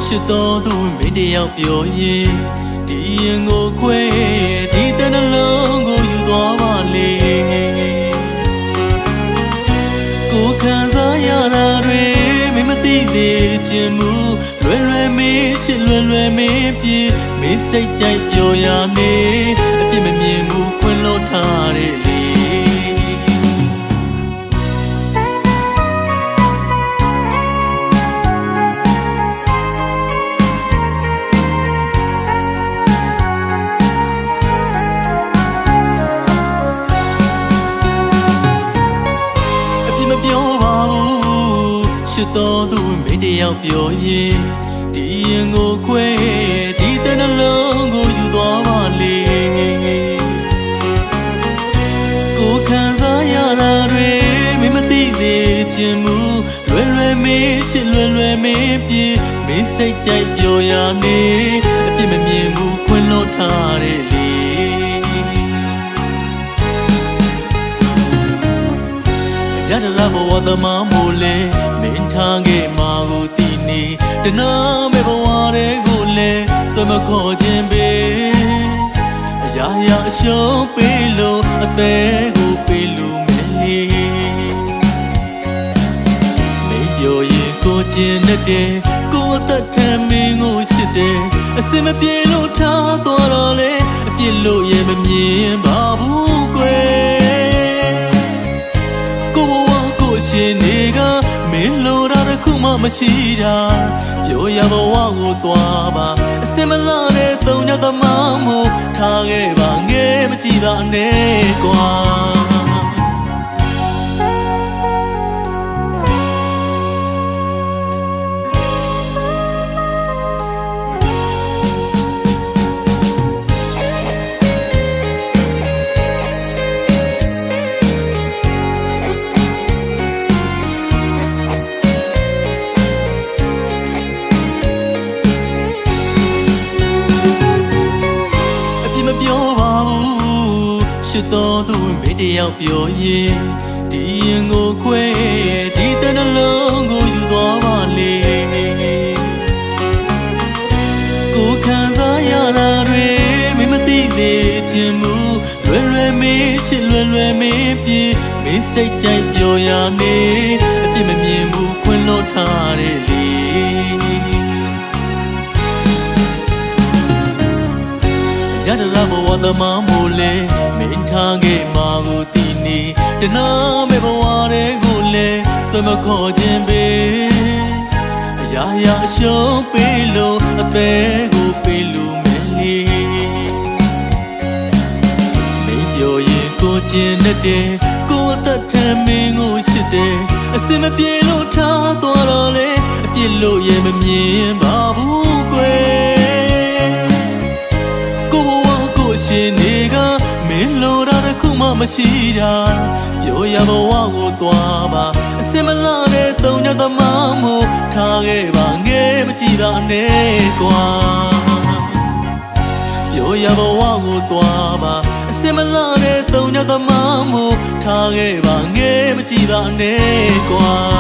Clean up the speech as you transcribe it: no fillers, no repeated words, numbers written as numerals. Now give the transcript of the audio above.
ရှစ်တော်သူမင်းတယောက်ပြောရင်ဒီရင်ကိုခွဲဒီတနှလုံးကိုယူသွားပါလေကိုခံစားရတာတွေမင်းမသိသေးခြင်းမူလွယ်လွယ်မင်းချစ်လွယ်လွယ်မင်းပြေမင်းစိတ်ကြိုက်ပျော်ရနေအပြစ်မမြင်ဘူးခွင့်လို့ထားတယ်လေပြောပါဘူးရှစ်တော်သူမင်းတယောက်ပြောရင်ဒီရင်ကိုခွဲဒီတနှလုံးကိုယူသွားပါလေကိုခံစားရတာတွေမင်းမသိသေးခြင်းမူလွယ်လွယ်မင်းချစ်လွယ်လွယ်မင်းပြေမင်းစိတ်ကြိုက်ပျော်ရနေအပြစ်မမြင်ဘူးခွင့်လို့ထားတယ်လေရတလာဘဝသမမိုးလေမင်းထားခဲ့မှာကိုတီနေတနာမဲ့ဘဝတွေကိုလေစမခေါ်ခြင်းပဲအရာရာအရှုံးပေးလို့အသေးကိုပေးလို့မလေးမင်းပြောရင်ကိုကျင်တဲ့ကိုအသက်ထမ်းမင်းကိုရှစ်တယ်အစင်မပြေလို့ထားသွားတော့လေအပြစ်လို့ရဲ့မမြင်ပါဘူးကွယ်ရှင်နေကမင်းလိုတာတစ်ခုမှမရှိတာပြောရဘဝကိုသွားပါအစင်မလာတဲ့သုံးညသမားမို့ထားခဲ့ပါငယ်မကြည့်တာနဲ့ကွာပြောပါဘူးရှစ်တော်သူမင်းတယောက်ပြောရင်ဒီရင်ကိုခွဲဒီတနှလုံးကိုယူသွားပါလေကိုခံစားရတာတွေမင်းမသိသေးခြင်းမူလွယ်လွယ်မင်းချစ်လွယ်လွယ်မင်းပြေမင်းစိတ်ကြိုက်ပျော်ရနေအပြစ်မမြင်ဘူးခွင့်လို့ထားတယ်လေရတလာဘဝသမမိုးလေမင်းထားခဲ့မှာကိုတီနေတနာမဲ့ဘဝတွေကိုလေစမခေါ်ခြင်းပဲအရာရာအရှုံးပေးလို့အသေးကိုပေးလို့မလေးမင်းပြောရင်ကိုကျင်တဲ့ကိုအသက်ထမ်းမင်းကိုရှစ်တယ်အစင်မပြေလို့ထားသွားတော့လေအပြစ်လို့ရဲ့မမြင်ပါဘူးကွယ်ရှင်နေကမင်းလိုတာတစ်ခုမှမရှိတာပြောရဘဝကိုသွားပါအစင်မလာတဲ့သုံးညသမားမို့ထားခဲ့ပါငယ်မကြည့်တာနဲ့ကွာပြောရဘဝကိုသွားပါအစင်မလာတဲ့သုံးညသမားမို့ထားခဲ့ပါငယ်မကြည့်တာနဲ့ကွာ